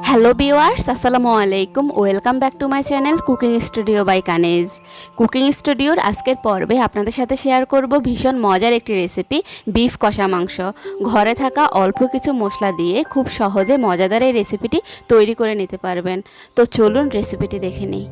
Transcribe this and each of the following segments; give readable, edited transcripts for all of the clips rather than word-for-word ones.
Hello viewers, আসসালামু আলাইকুম। Welcome back to my channel cooking studio by Kaneez. Cooking স্টুডিওর আজকের পর্বে আপনাদের সাথে শেয়ার করব ভীষণ মজার একটি রেসিপি, বিফ কষা মাংস। ঘরে থাকা অল্প কিছু মশলা দিয়ে খুব সহজে মজাদার এই রেসিপিটি তৈরি করে নিতে পারবেন। তো চলুন রেসিপিটি দেখে নিই।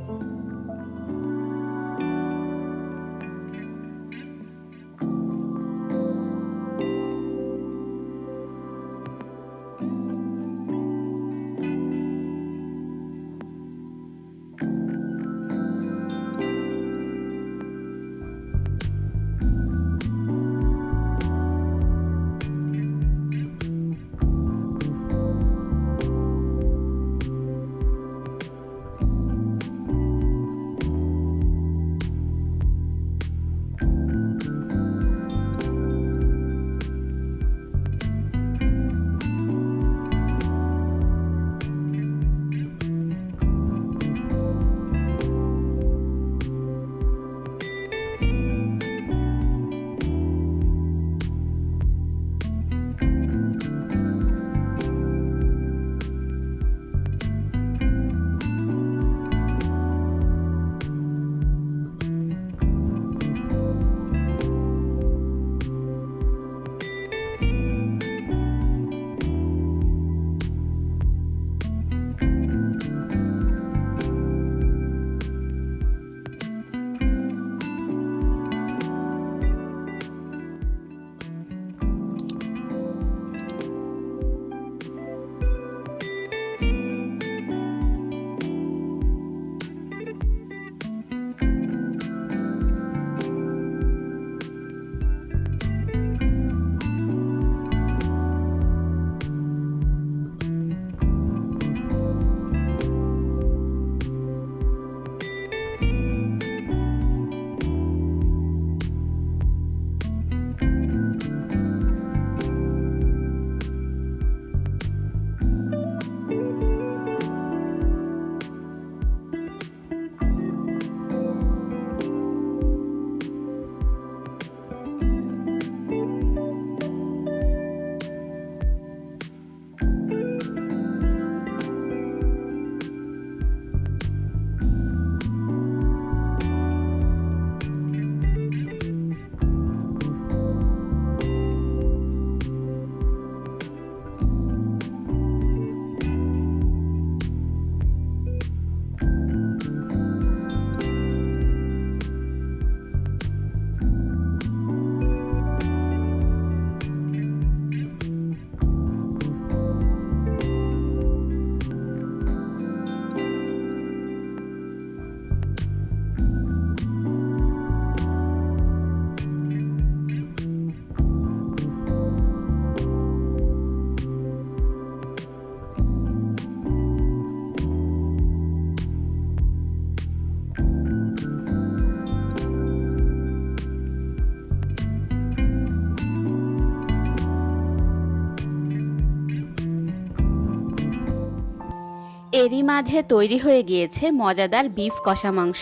এরই মাঝে তৈরি হয়ে গিয়েছে মজাদার বিফ কষা মাংস।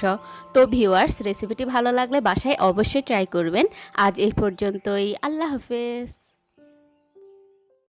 তো ভিউয়ার্স, রেসিপিটি ভালো লাগলে বাসায় অবশ্যই ট্রাই করবেন। আজ এই পর্যন্তই, আল্লাহ হাফেজ।